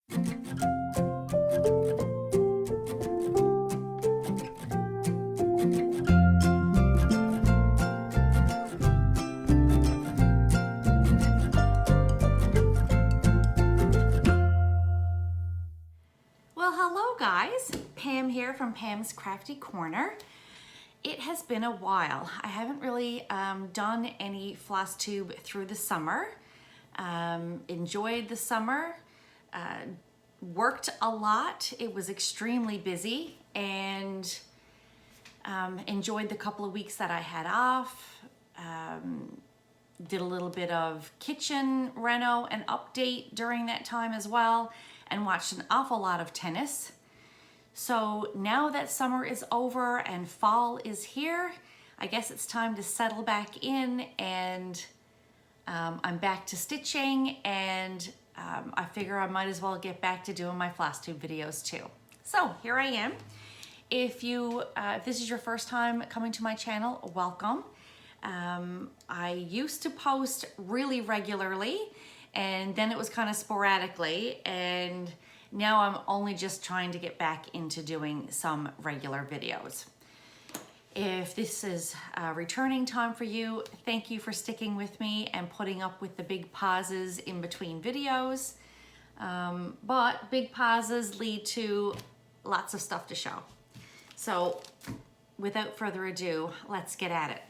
Well, hello guys, Pam here from Pam's Crafty Corner. It has been a while. I haven't really done any Flosstube through the summer. Enjoyed the summer, worked a lot. It was extremely busy, and enjoyed the couple of weeks that I had off. Did a little bit of kitchen reno and update during that time as well, and watched an awful lot of tennis. So now that summer is over and fall is here, I guess it's time to settle back in, and I'm back to stitching, and I figure I might as well get back to doing my Flosstube videos too. So here I am. If this is your first time coming to my channel, welcome. I used to post really regularly, and then it was kind of sporadically, and now I'm only just trying to get back into doing some regular videos. If this is a returning time for you, thank you for sticking with me and putting up with the big pauses in between videos. But big pauses lead to lots of stuff to show. So without further ado, let's get at it.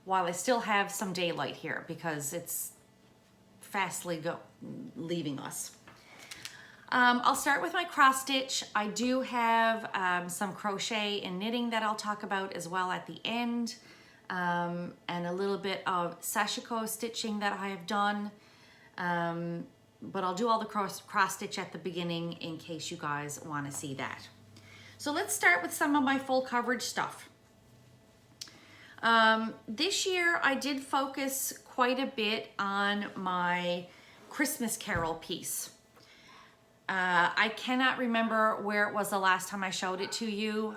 While I still have some daylight here because it's fastly leaving us. I'll start with my cross stitch. I do have some crochet and knitting that I'll talk about as well at the end, and a little bit of Sashiko stitching that I have done, but I'll do all the cross stitch at the beginning in case you guys want to see that. So let's start with some of my full coverage stuff. This year I did focus quite a bit on my Christmas Carol piece. I cannot remember where it was the last time I showed it to you,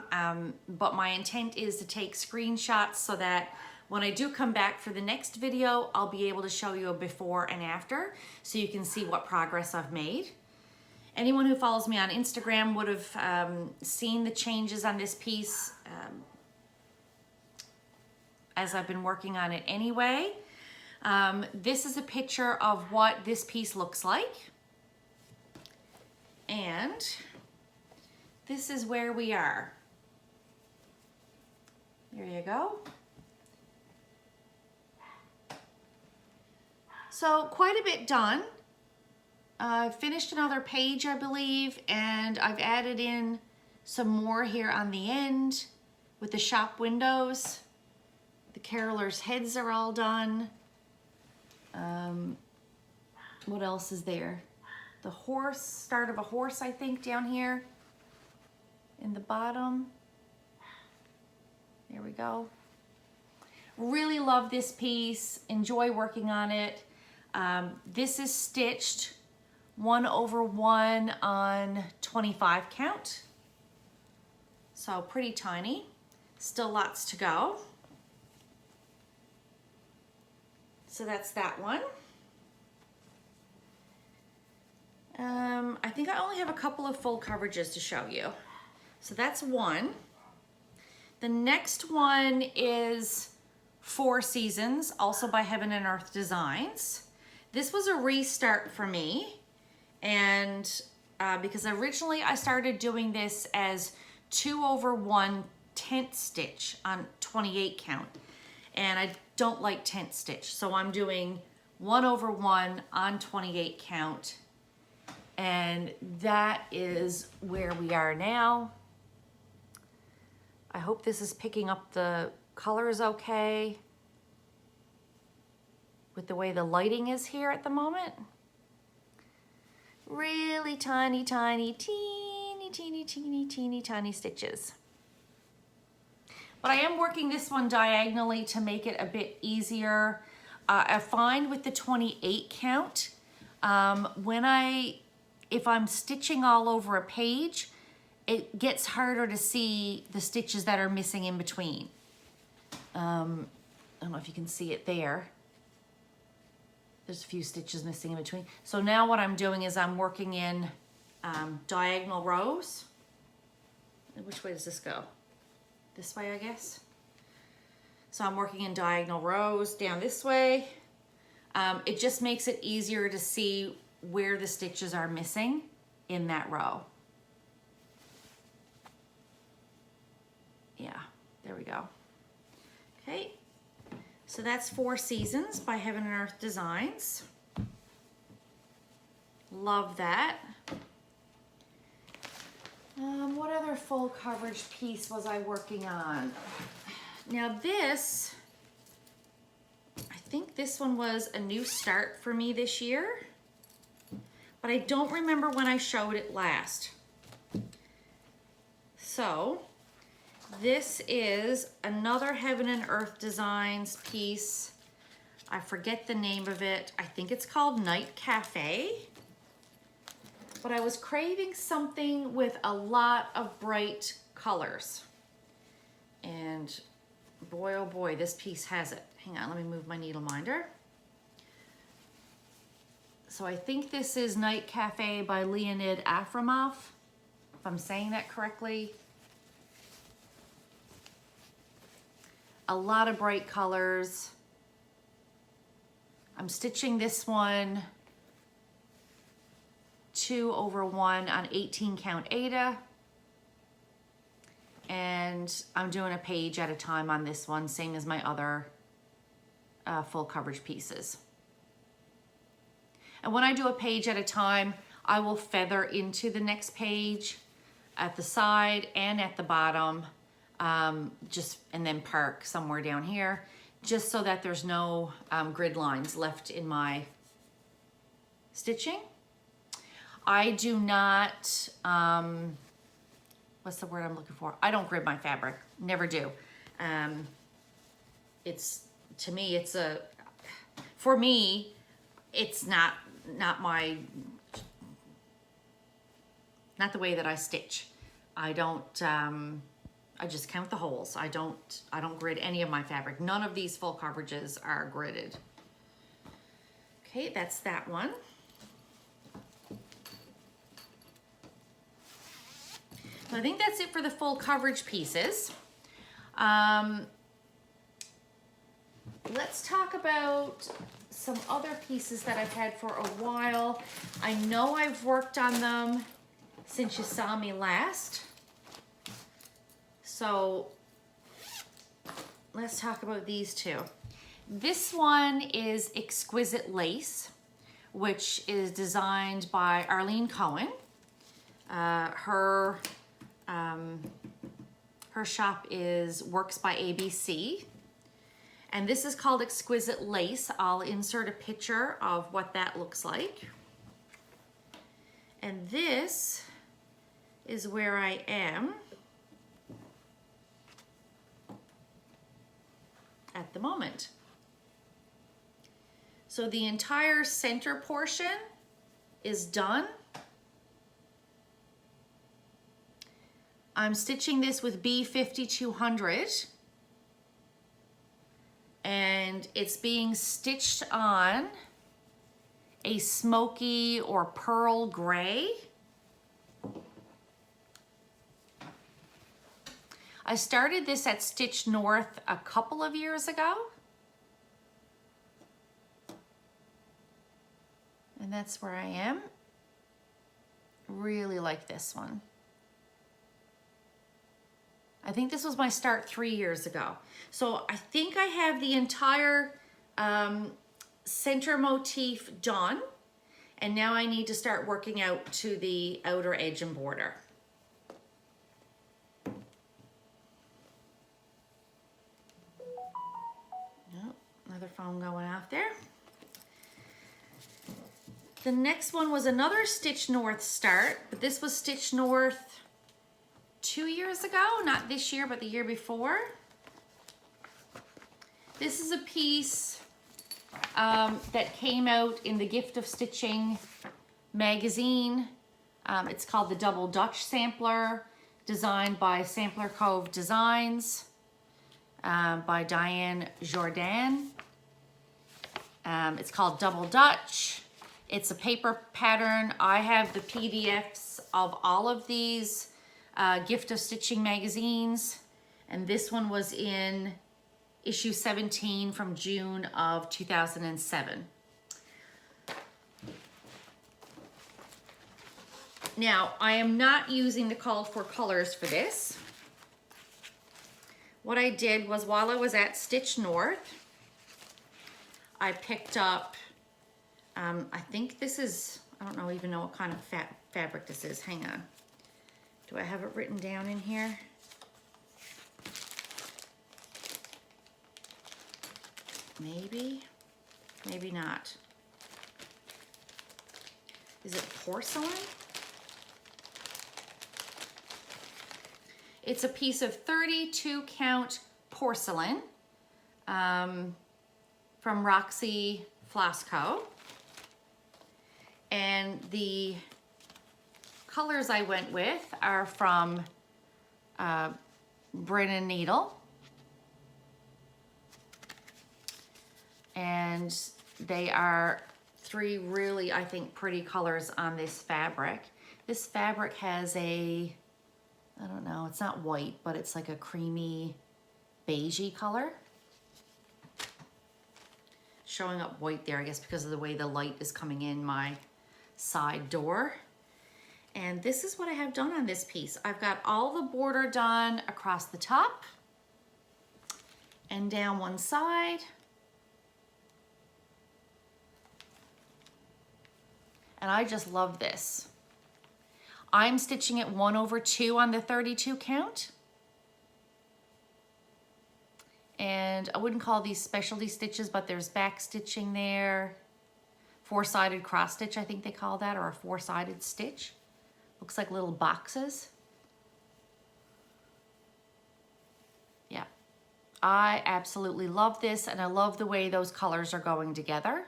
but my intent is to take screenshots so that when I do come back for the next video, I'll be able to show you a before and after so you can see what progress I've made. Anyone who follows me on Instagram would have seen the changes on this piece as I've been working on it anyway. This is a picture of what this piece looks like. And this is where we are. There you go. So quite a bit done. I've finished another page, I believe, and I've added in some more here on the end with the shop windows. The carolers' heads are all done. What else is there? The horse, start of a horse, I think, down here in the bottom. There we go. Really love this piece, enjoy working on it. This is stitched 1/1 on 25 count. So pretty tiny, still lots to go. So that's that one. I think I only have a couple of full coverages to show you. So that's one. The next one is Four Seasons, also by Heaven and Earth Designs. This was a restart for me, and because originally I started doing this as 2/1 tent stitch on 28 count, and I don't like tent stitch, so I'm doing 1/1 on 28 count. And that is where we are now. I hope this is picking up the colors okay with the way the lighting is here at the moment. Really tiny, tiny, teeny, teeny, teeny, teeny, tiny stitches. But I am working this one diagonally to make it a bit easier. I find with the 28 count, if I'm stitching all over a page, it gets harder to see the stitches that are missing in between. I don't know if you can see it there. There's a few stitches missing in between. So now what I'm doing is I'm working in diagonal rows. Which way does this go? This way, I guess. So I'm working in diagonal rows down this way. It just makes it easier to see where the stitches are missing in that row. Yeah, there we go. Okay, so that's Four Seasons by Heaven and Earth Designs. Love that. What other full coverage piece was I working on? Now this, I think this one was a new start for me this year, but I don't remember when I showed it last. So this is another Heaven and Earth Designs piece. I forget the name of it. I think it's called Night Cafe. But I was craving something with a lot of bright colors. And boy, oh boy, this piece has it. Hang on, let me move my needle minder. So I think this is Night Cafe by Leonid Afremov, if I'm saying that correctly. A lot of bright colors. I'm stitching this one 2/1 on 18 count Aida, and I'm doing a page at a time on this one, same as my other full coverage pieces. And when I do a page at a time, I will feather into the next page at the side and at the bottom, and then park somewhere down here, just so that there's no grid lines left in my stitching. I do not, what's the word I'm looking for? I don't grid my fabric, never do. To me, for me, it's not the way that I stitch. I don't, I just count the holes. I don't grid any of my fabric. None of these full coverages are gridded. Okay, that's that one. So I think that's it for the full coverage pieces. Let's talk about some other pieces that I've had for a while. I know I've worked on them since you saw me last. So let's talk about these two. This one is Exquisite Lace, which is designed by Arlene Cohen. Her shop is Works by ABC, and this is called Exquisite Lace. I'll insert a picture of what that looks like. And this is where I am at the moment. So the entire center portion is done. I'm stitching this with B5200, and it's being stitched on a smoky or pearl gray. I started this at Stitch North a couple of years ago. And that's where I am. Really like this one. I think this was my start 3 years ago. So I think I have the entire center motif done. And now I need to start working out to the outer edge and border. Oh, another phone going off there. The next one was another Stitch North start, but this was Stitch North 2 years ago, not this year, but the year before. This is a piece that came out in the Gift of Stitching magazine. It's called the Double Dutch Sampler, designed by Sampler Cove Designs by Diane Jordan. It's called Double Dutch. It's a paper pattern. I have the PDFs of all of these Gift of Stitching magazines, and this one was in issue 17 from June of 2007. Now, I am not using the called for colors for this. What I did was, while I was at Stitch North, I picked up, I think this is, I don't even know what kind of fabric this is. Hang on. Do I have it written down in here? Maybe, maybe not. Is it porcelain? It's a piece of 32 count porcelain from Roxy Flosco. And the colors I went with are from Brennan Needle. And they are three really, I think, pretty colors on this fabric. This fabric has a, I don't know, it's not white, but it's like a creamy beigey color. Showing up white there, I guess, because of the way the light is coming in my side door. And this is what I have done on this piece. I've got all the border done across the top and down one side. And I just love this. I'm stitching it 1/2 on the 32 count. And I wouldn't call these specialty stitches, but there's back stitching there. 4-sided cross stitch, I think they call that, or a 4-sided stitch. Looks like little boxes. Yeah, I absolutely love this, and I love the way those colors are going together.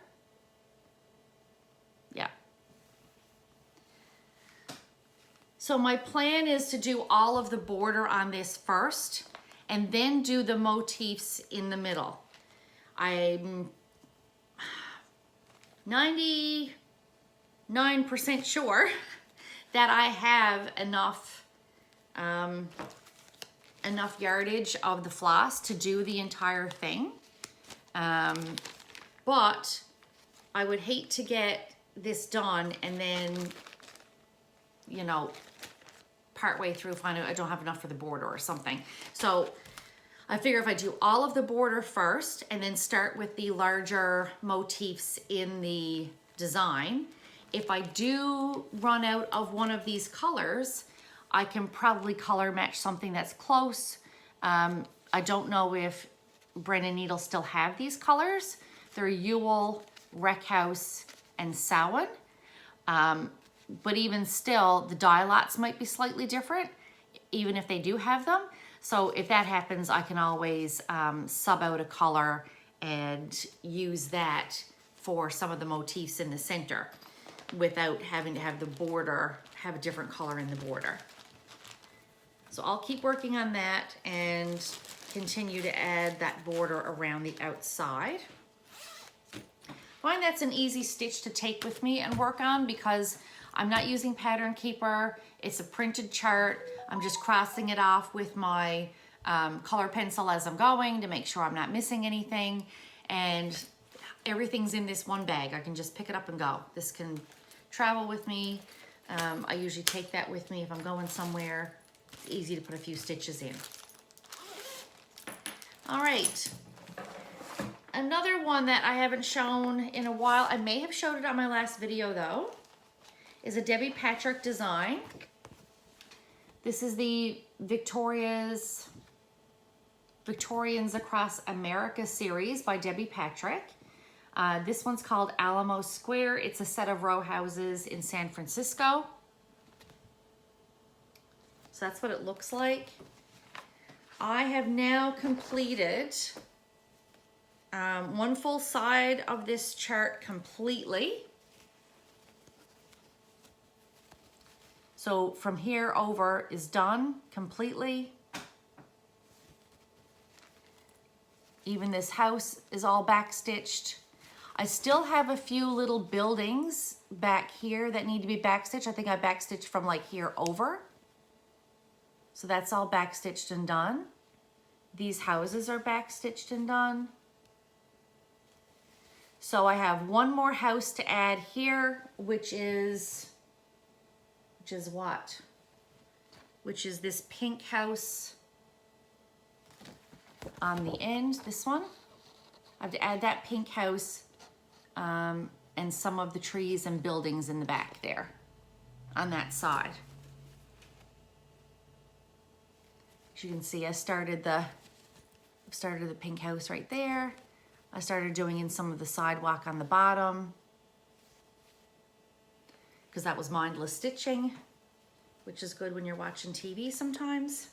Yeah. So my plan is to do all of the border on this first and then do the motifs in the middle. I'm 99% sure that I have enough enough yardage of the floss to do the entire thing. But I would hate to get this done and then, you know, partway through find out I don't have enough for the border or something. So I figure if I do all of the border first and then start with the larger motifs in the design, if I do run out of one of these colors, I can probably color match something that's close. I don't know if Brennan Needle still have these colors. They're Yule, Wreck House, and Samhain. But even still, the dye lots might be slightly different, even if they do have them. So if that happens, I can always sub out a color and use that for some of the motifs in the center without having to have the border have a different color in the border. So I'll keep working on that and continue to add that border around the outside. Find that's an easy stitch to take with me and work on because I'm not using Pattern Keeper. It's a printed chart. I'm just crossing it off with my color pencil as I'm going to make sure I'm not missing anything. And everything's in this one bag. I can just pick it up and go. This can travel with me. I usually take that with me if I'm going somewhere. It's easy to put a few stitches in. All right. Another one that I haven't shown in a while, I may have showed it on my last video though, is a Debbie Patrick design. This is the Victorians Across America series by Debbie Patrick. This one's called Alamo Square. It's a set of row houses in San Francisco. So that's what it looks like. I have now completed one full side of this chart completely. So from here over is done completely. Even this house is all back stitched. I still have a few little buildings back here that need to be backstitched. I think I backstitched from like here over. So that's all backstitched and done. These houses are backstitched and done. So I have one more house to add here, which is what? Which is this pink house on the end, this one. I have to add that pink house and some of the trees and buildings in the back there on that side. As you can see, I started the pink house right there. I started doing in some of the sidewalk on the bottom because that was mindless stitching, which is good when you're watching TV sometimes.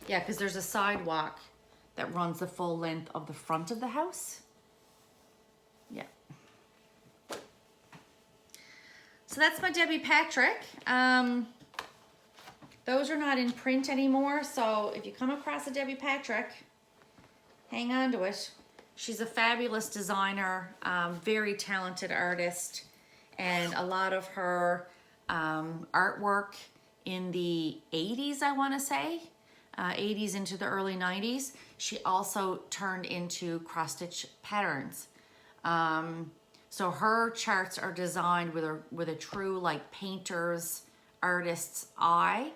Yeah, because there's a sidewalk that runs the full length of the front of the house. Yeah. So that's my Debbie Patrick. Those are not in print anymore, so if you come across a Debbie Patrick, hang on to it. She's a fabulous designer, very talented artist, and a lot of her artwork in the 80s, I want to say, 80s into the early 90s, she also turned into cross-stitch patterns. So her charts are designed with a true like painter's, artist's eye,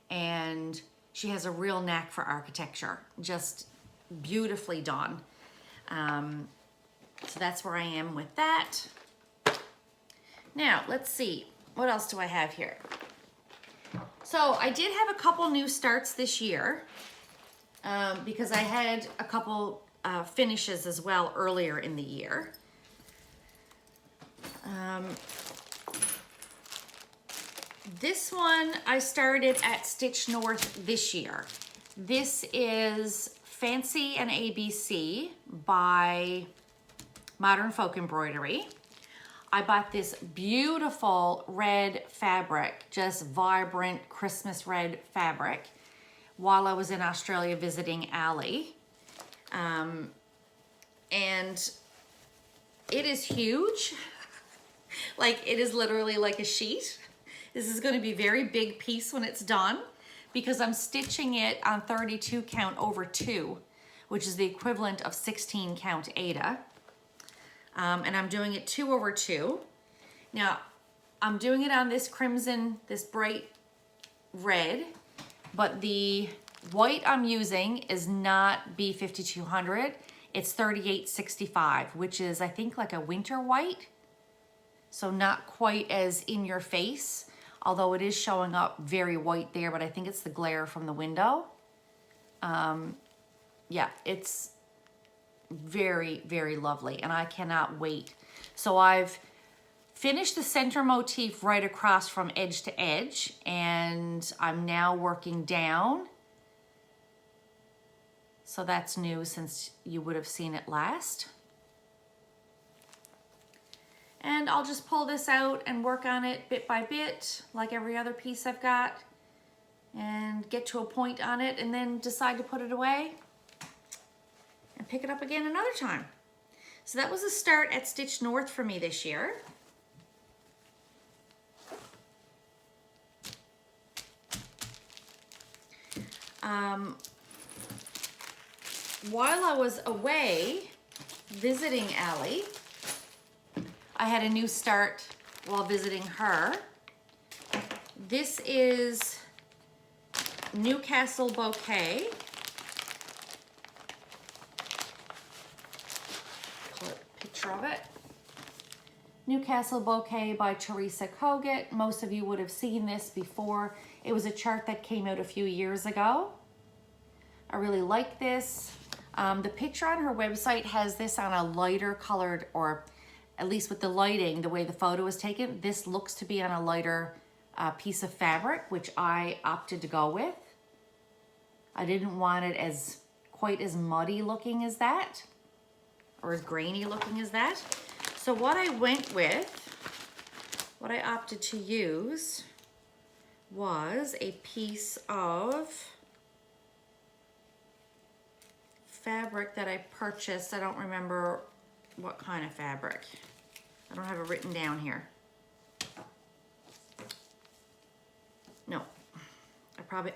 and she has a real knack for architecture, just beautifully done. So that's where I am with that. Now, let's see. What else do I have here? So I did have a couple new starts this year because I had a couple finishes as well earlier in the year. This one I started at Stitch North this year. This is Fancy and ABC by Modern Folk Embroidery. I bought this beautiful red fabric, just vibrant Christmas red fabric, while I was in Australia visiting Ali. And it is huge. Like, it is literally like a sheet. This is going to be a very big piece when it's done, because I'm stitching it on 32 count over 2, which is the equivalent of 16 count Aida. And I'm doing it 2 over 2. Now, I'm doing it on this crimson, this bright red, but the white I'm using is not B5200. It's 3865, which is, I think, like a winter white. So not quite as in your face, although it is showing up very white there, but I think it's the glare from the window. Yeah, it's very, very lovely, and I cannot wait. So I've finished the center motif right across from edge to edge, and I'm now working down. So that's new since you would have seen it last. And I'll just pull this out and work on it bit by bit, like every other piece I've got, and get to a point on it, and then decide to put it away and pick it up again another time. So that was a start at Stitch North for me this year. While I was away visiting Ali, I had a new start while visiting her. This is Newcastle Bouquet. Pull a picture of it. Newcastle Bouquet by Teresa Kogut. Most of you would have seen this before. It was a chart that came out a few years ago. I really like this. The picture on her website has this on a lighter colored, or at least with the lighting, the way the photo was taken, this looks to be on a lighter piece of fabric, which I opted to go with. I didn't want it as quite as muddy looking as that, or as grainy looking as that. So what I went with, what I opted to use, was a piece of fabric that I purchased. I don't remember what kind of fabric. I don't have it written down here. No,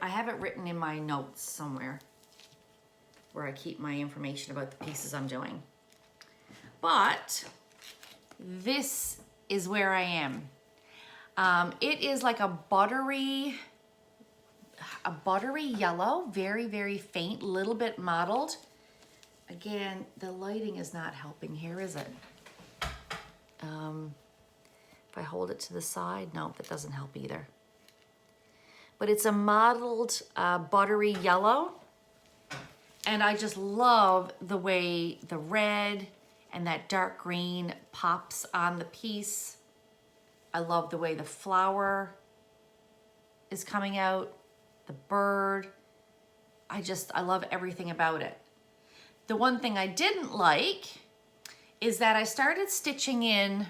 I have it written in my notes somewhere where I keep my information about the pieces I'm doing. But this is where I am. It is like a buttery yellow, very, very faint, little bit mottled. Again, the lighting is not helping here, is it? If I hold it to the side, no, that doesn't help either. But it's a mottled buttery yellow. And I just love the way the red and that dark green pops on the piece. I love the way the flower is coming out, the bird. I love everything about it. The one thing I didn't like is that I started stitching in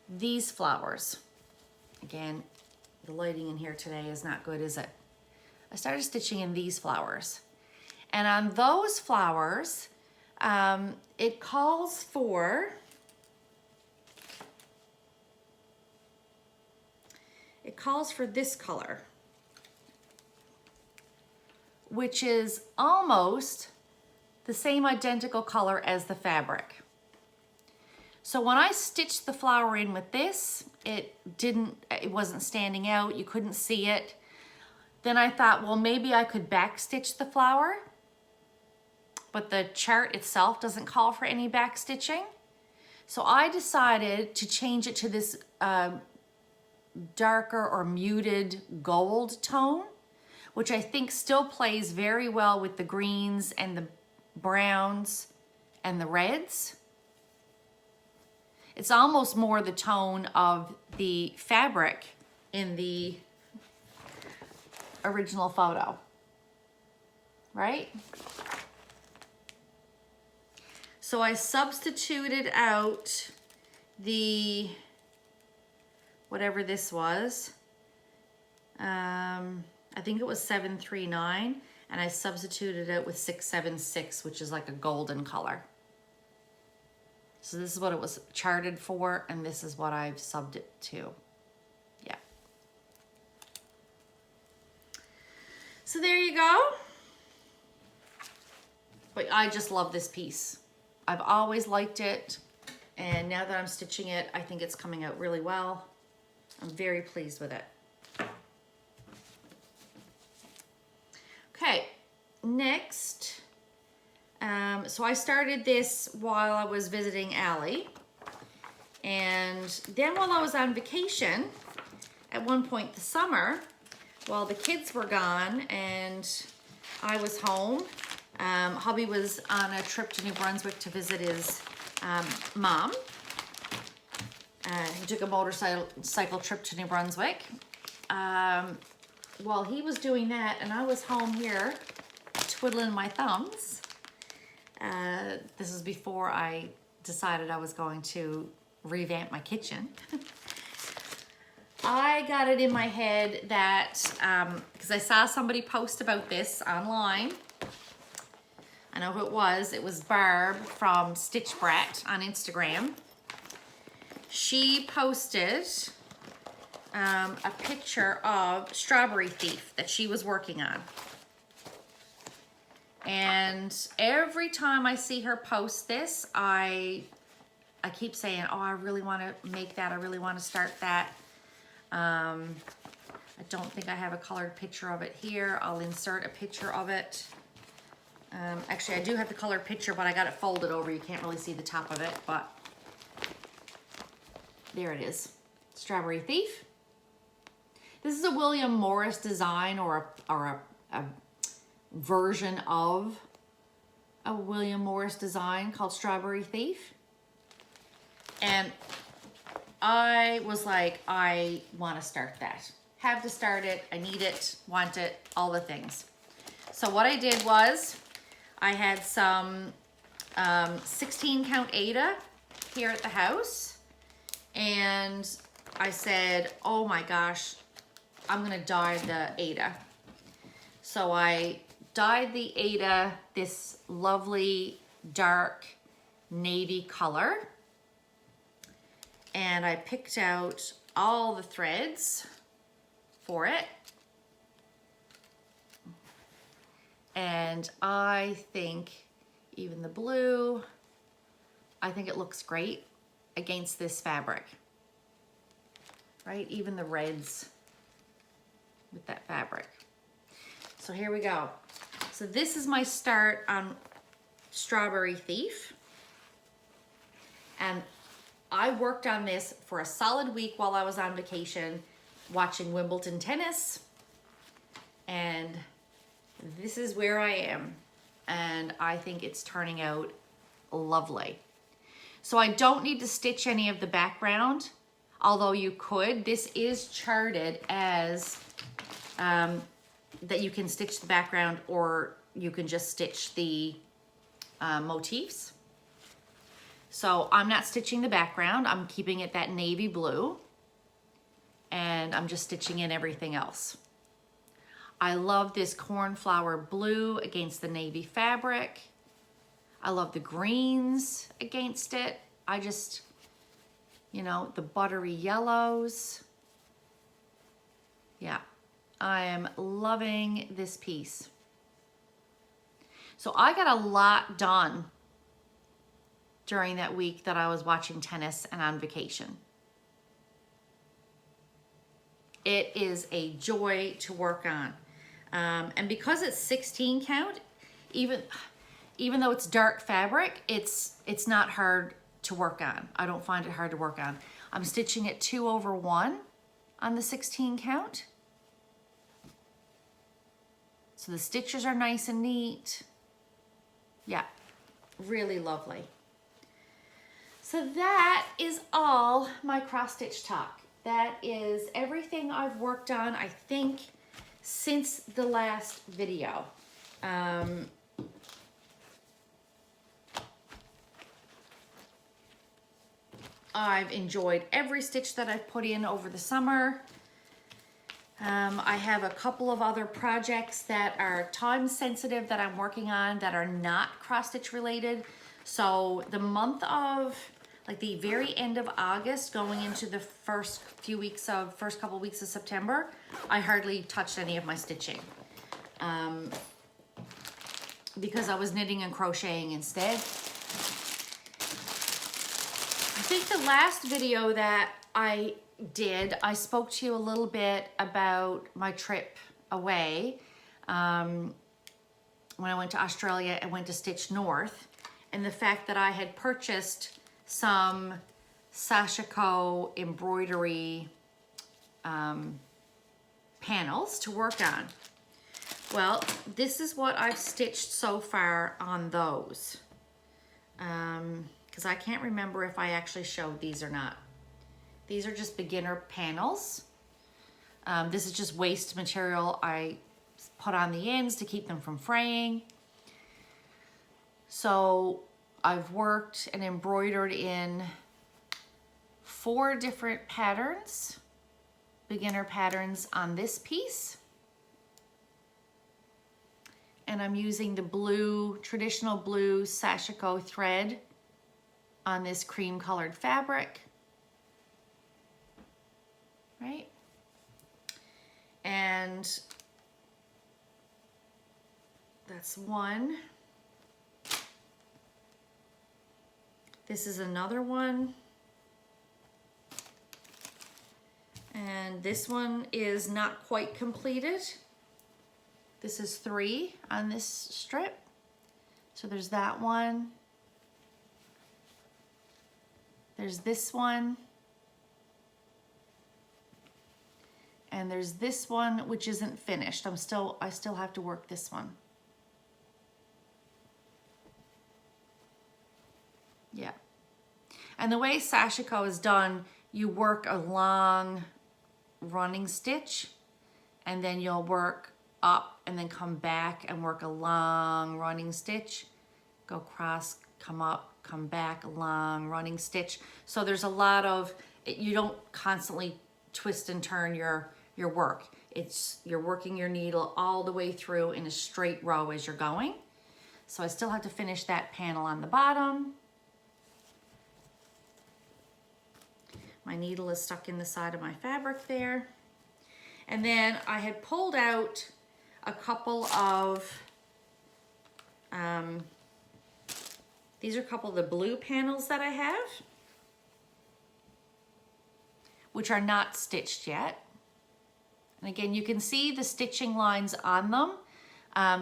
these flowers. Again, the lighting in here today is not good, is it? I started stitching in these flowers. And on those flowers, it calls for this color, which is almost the same identical color as the fabric. So when I stitched the flower in with this, it wasn't standing out, you couldn't see it. Then I thought, well, maybe I could back stitch the flower, but the chart itself doesn't call for any back stitching. So I decided to change it to this darker or muted gold tone, which I think still plays very well with the greens and the browns and the reds. It's almost more the tone of the fabric in the original photo, right? So I substituted out the, whatever this was, I think it was 739, and I substituted it with 676, which is like a golden color. So this is what it was charted for, and this is what I've subbed it to. Yeah. So there you go. But I just love this piece. I've always liked it, and now that I'm stitching it, I think it's coming out really well. I'm very pleased with it. Okay, next, so I started this while I was visiting Allie, and then while I was on vacation, at one point this summer, while the kids were gone and I was home, hubby was on a trip to New Brunswick to visit his mom. He took a motorcycle trip to New Brunswick. While he was doing that, and I was home here twiddling my thumbs. This is before I decided I was going to revamp my kitchen. I got it in my head that, because I saw somebody post about this online. I know who it was Barb from Stitch Brat on Instagram. She posted a picture of Strawberry Thief that she was working on. And every time I see her post this, I keep saying, oh, I really want to make that. I really want to start that. I don't think I have a colored picture of it here. I'll insert a picture of it. Actually, I do have the colored picture, but I got it folded over. You can't really see the top of it, but there it is. Strawberry Thief. This is a William Morris design, or a version of a William Morris design called Strawberry Thief. And I was like, I want to start that. Have to start it. I need it, want it, all the things. So what I did was I had some 16 count Aida here at the house. And I said, oh my gosh, I'm gonna dye the Aida. So I dyed the Aida this lovely dark navy color. And I picked out all the threads for it. And I think even the blue, I think it looks great against this fabric, right? Even the reds with that fabric. So here we go. So this is my start on Strawberry Thief. And I worked on this for a solid week while I was on vacation watching Wimbledon tennis. And this is where I am. And I think it's turning out lovely. So I don't need to stitch any of the background, although you could. This is charted as that you can stitch the background, or you can just stitch the motifs. So I'm not stitching the background. I'm keeping it that navy blue, and I'm just stitching in everything else. I love this cornflower blue against the navy fabric. I love the greens against it. I just, you know, the buttery yellows. Yeah, I am loving this piece. So I got a lot done during that week that I was watching tennis and on vacation. It is a joy to work on. And because it's 16 count, even though it's dark fabric, it's not hard to work on. I don't find it hard to work on. I'm stitching it 2/1 on the 16 count. So the stitches are nice and neat. Yeah, really lovely. So that is all my cross stitch talk. That is everything I've worked on, I think, since the last video. I've enjoyed every stitch that I've put in over the summer. I have a couple of other projects that are time sensitive that I'm working on that are not cross stitch related. So the month of, like the very end of August going into the first couple weeks of September, I hardly touched any of my stitching because I was knitting and crocheting instead. I think the last video that I did, I spoke to you a little bit about my trip away. When I went to Australia, I went to Stitch North, and the fact that I had purchased some Sashiko embroidery panels to work on. Well, this is what I've stitched so far on those. Because I can't remember if I actually showed these or not. These are just beginner panels. This is just waste material I put on the ends to keep them from fraying. So I've worked and embroidered in 4 different patterns, beginner patterns on this piece. And I'm using the blue, traditional blue Sashiko thread on this cream colored fabric. Right? And that's one. This is another one. And this one is not quite completed. This is 3 on this strip. So there's that one. There's this one. And there's this one, which isn't finished. I still have to work this one. Yeah. And the way Sashiko is done, you work a long running stitch, and then you'll work up and then come back and work a long running stitch. Go across, come up, come back, a long running stitch. So there's a lot of, you don't constantly twist and turn your work. You're working your needle all the way through in a straight row as you're going. So I still have to finish that panel on the bottom. My needle is stuck in the side of my fabric there. And then I had pulled out a couple of, these are a couple of the blue panels that I have, which are not stitched yet. And again, you can see the stitching lines on them.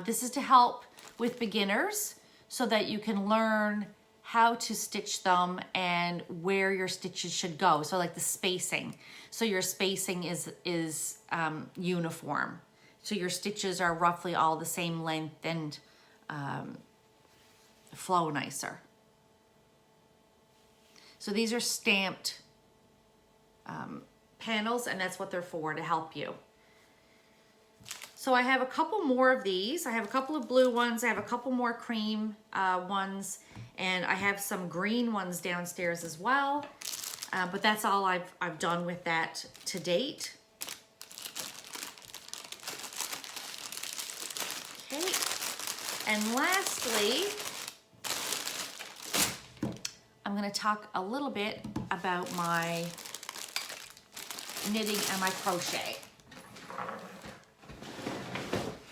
This is to help with beginners so that you can learn how to stitch them and where your stitches should go. So like the spacing. So your spacing is uniform. So your stitches are roughly all the same length and flow nicer. So these are stamped panels, and that's what they're for, to help you. So I have a couple more of these. I have a couple of blue ones. I have a couple more cream ones, and I have some green ones downstairs as well. But that's all I've done with that to date. Okay, and lastly, I'm going to talk a little bit about my knitting and my crochet.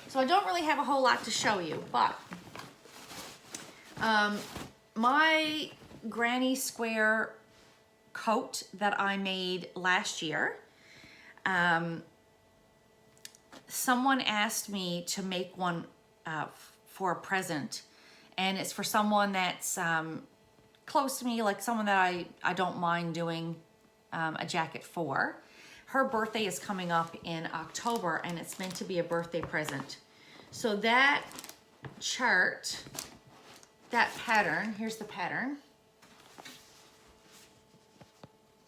So I don't really have a whole lot to show you, but my granny square coat that I made last year, someone asked me to make one for a present, and it's for someone that's close to me, like someone that I don't mind doing a jacket for. Her birthday is coming up in October, and it's meant to be a birthday present. So that chart, that pattern, here's the pattern.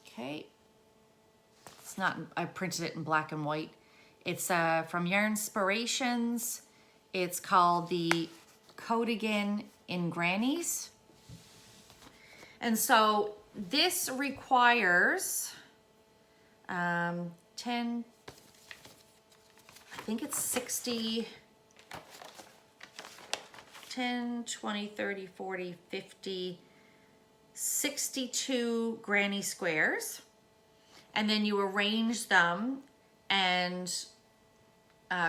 Okay. It's not, I printed it in black and white. It's from Yarn Inspirations. It's called the Coatigan in Grannies. And so this requires 10, I think it's 60, 10, 20, 30, 40, 50, 62 granny squares. And then you arrange them and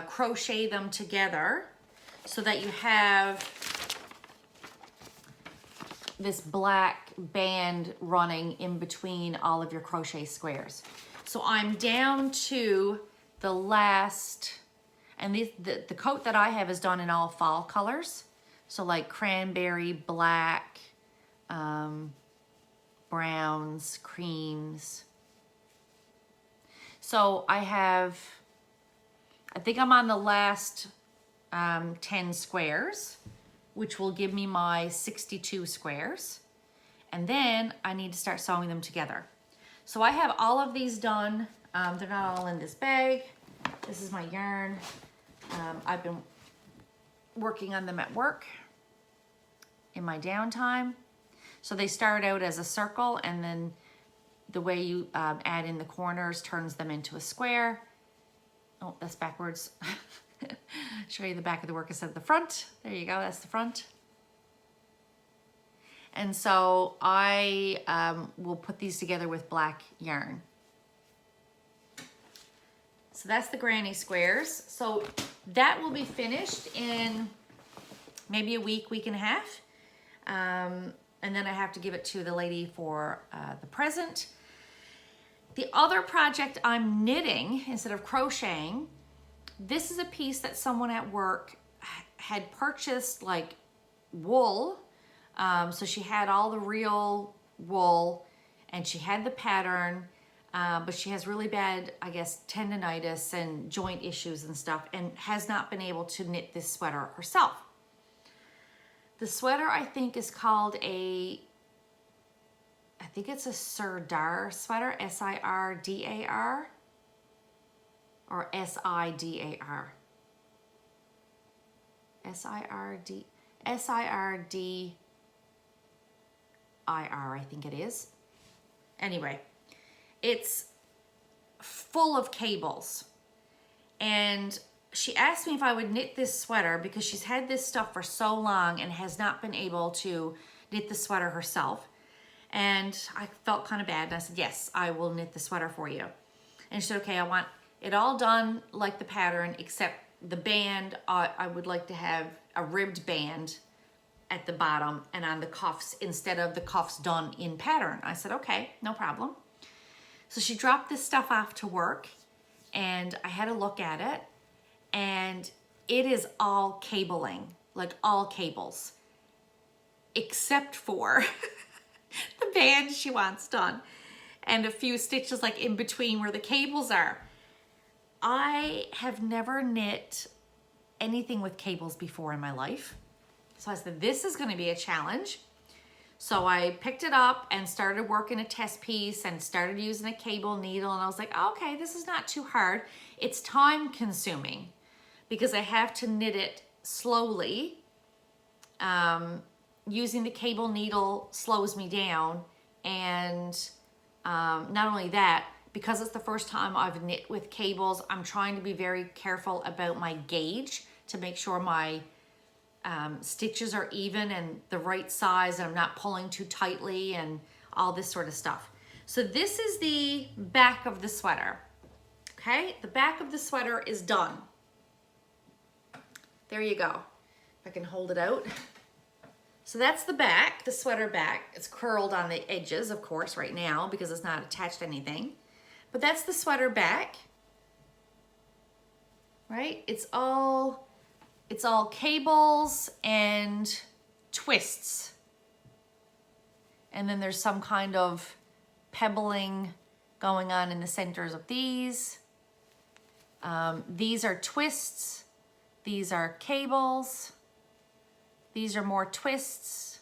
crochet them together so that you have this black band running in between all of your crochet squares. So I'm down to the last, and the coat that I have is done in all fall colors. So like cranberry, black, browns, creams. So I think I'm on the last 10 squares, which will give me my 62 squares. And then I need to start sewing them together. So I have all of these done. They're not all in this bag. This is my yarn. I've been working on them at work in my downtime. So they start out as a circle, and then the way you add in the corners turns them into a square. Oh, that's backwards. Show you the back of the work instead of the front. There you go, that's the front. And so I will put these together with black yarn. So that's the granny squares. So that will be finished in maybe a week, week and a half. And then I have to give it to the lady for the present. The other project I'm knitting instead of crocheting, this is a piece that someone at work had purchased, like wool. So she had all the real wool and she had the pattern, but she has really bad, I guess, tendonitis and joint issues and stuff, and has not been able to knit this sweater herself. The sweater, I think, is called I think it's a Sirdar sweater, S-I-R-D-A-R, or S-I-D-A-R. S-I-R-D-I-R, I think it is. Anyway, it's full of cables. And she asked me if I would knit this sweater because she's had this stuff for so long and has not been able to knit the sweater herself. And I felt kind of bad. And I said, yes, I will knit the sweater for you. And she said, okay, I want it all done like the pattern, except the band, I would like to have a ribbed band at the bottom and on the cuffs instead of the cuffs done in pattern. I said, okay, no problem. So she dropped this stuff off to work and I had a look at it, and it is all cabling, like all cables, except for the band she wants done and a few stitches like in between where the cables are. I have never knit anything with cables before in my life. So I said, this is going to be a challenge. So I picked it up and started working a test piece and started using a cable needle. And I was like, okay, this is not too hard. It's time consuming because I have to knit it slowly. Using the cable needle slows me down. And not only that, because it's the first time I've knit with cables, I'm trying to be very careful about my gauge to make sure my stitches are even and the right size, and I'm not pulling too tightly and all this sort of stuff. So this is the back of the sweater. Okay, the back of the sweater is done. There you go. If I can hold it out. So that's the back, the sweater back. It's curled on the edges, of course, right now because it's not attached to anything. But that's the sweater back, right? It's all cables and twists. And then there's some kind of pebbling going on in the centers of these. These are twists. These are cables. These are more twists.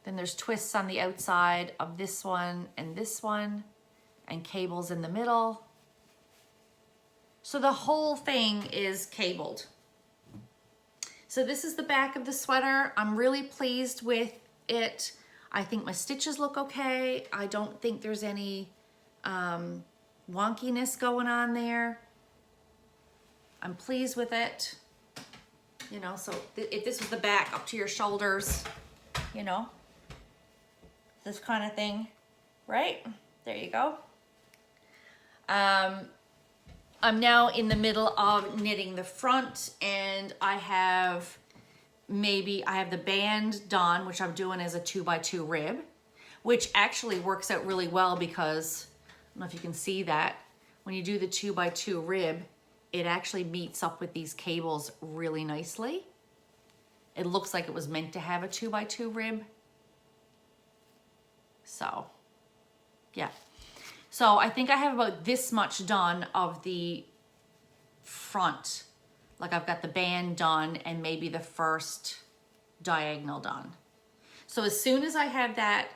Then there's twists on the outside of this one, and cables in the middle. So the whole thing is cabled. So this is the back of the sweater. I'm really pleased with it. I think my stitches look okay. I don't think there's any wonkiness going on there. I'm pleased with it. You know, so if this was the back up to your shoulders, you know, this kind of thing, right? There you go. I'm now in the middle of knitting the front, and I have the band done, which I'm doing as a 2x2 rib, which actually works out really well because, I don't know if you can see that, when you do the 2x2 rib, it actually meets up with these cables really nicely. It looks like it was meant to have a 2x2 rib. So, yeah. So I think I have about this much done of the front. Like I've got the band done and maybe the first diagonal done. So as soon as I have that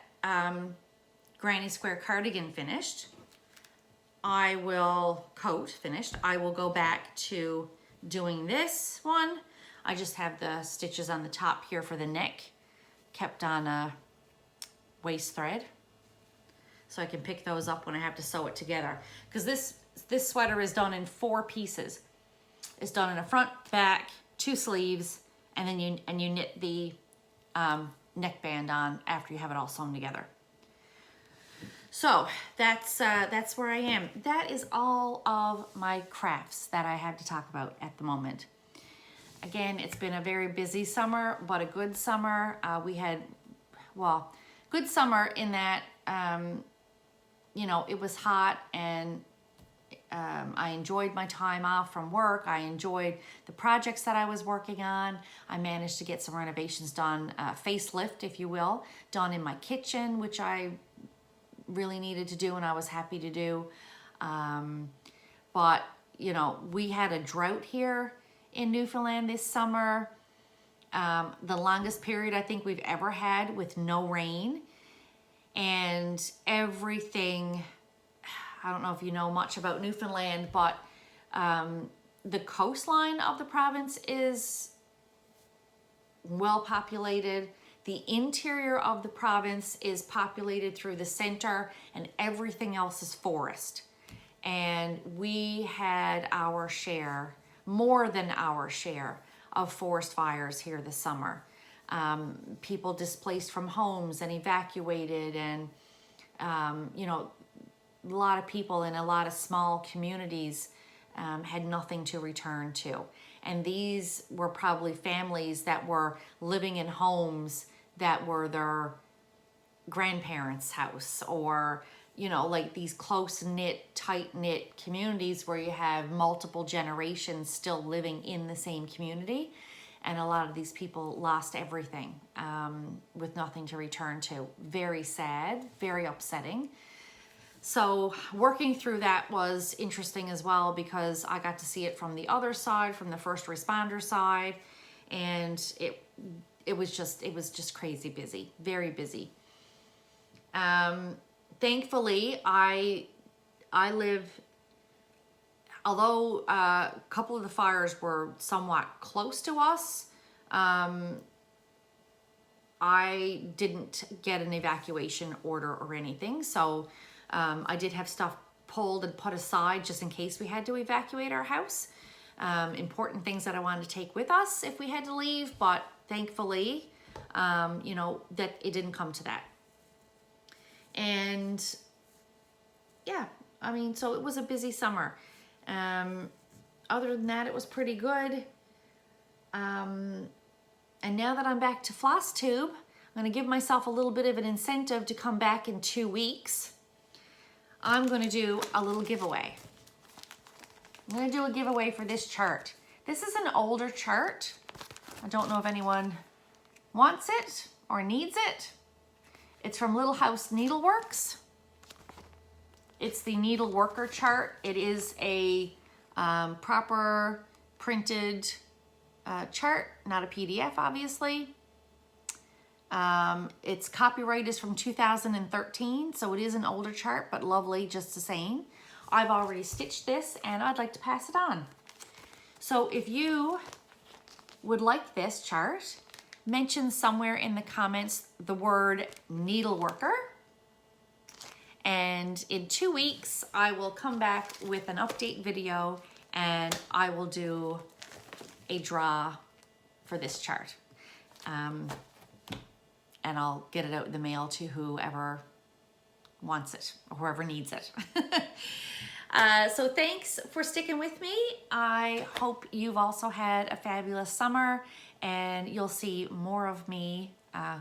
granny square cardigan finished, I will finished, I will go back to doing this one. I just have the stitches on the top here for the neck kept on a waist thread, so I can pick those up when I have to sew it together. Because this sweater is done in 4 pieces. It's done in a front, back, 2 sleeves, and then you knit the neckband on after you have it all sewn together. So that's where I am. That is all of my crafts that I have to talk about at the moment. Again, it's been a very busy summer, but a good summer. We had, well, good summer in that, you know, it was hot, and I enjoyed my time off from work. I enjoyed the projects that I was working on. I managed to get some renovations done, facelift, if you will, done in my kitchen, which I really needed to do and I was happy to do. But, you know, we had a drought here in Newfoundland this summer. The longest period I think we've ever had with no rain. And everything, I don't know if you know much about Newfoundland, but the coastline of the province is well populated. The interior of the province is populated through the center, and everything else is forest. And we had our share, more than our share, of forest fires here this summer. people displaced from homes and evacuated, and you know, a lot of people in a lot of small communities had nothing to return to. And these were probably families that were living in homes that were their grandparents' house, or, you know, like these close-knit, tight-knit communities where you have multiple generations still living in the same community. And a lot of these people lost everything with nothing to return to. Very sad, very upsetting. So working through that was interesting as well, because I got to see it from the other side, from the first responder side, and it was just crazy busy, very busy. Thankfully, I live, although a couple of the fires were somewhat close to us, I didn't get an evacuation order or anything. So I did have stuff pulled and put aside just in case we had to evacuate our house. Important things that I wanted to take with us if we had to leave, but thankfully, you know, that it didn't come to that. And yeah, I mean, so it was a busy summer. Other than that, it was pretty good. And now that I'm back to Flosstube, I'm going to give myself a little bit of an incentive to come back in 2 weeks. I'm going to do a little giveaway. I'm going to do a giveaway for this chart. This is an older chart. I don't know if anyone wants it or needs it. It's from Little House Needleworks. It's the needle worker chart. It is a proper printed chart, not a PDF, obviously. Its copyright is from 2013, so it is an older chart, but lovely just the same. I've already stitched this, and I'd like to pass it on. So if you would like this chart, mention somewhere in the comments the word needleworker. And in 2 weeks, I will come back with an update video, and I will do a draw for this chart. And I'll get it out in the mail to whoever wants it or whoever needs it. So thanks for sticking with me. I hope you've also had a fabulous summer, and you'll see more of me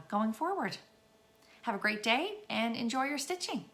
going forward. Have a great day and enjoy your stitching.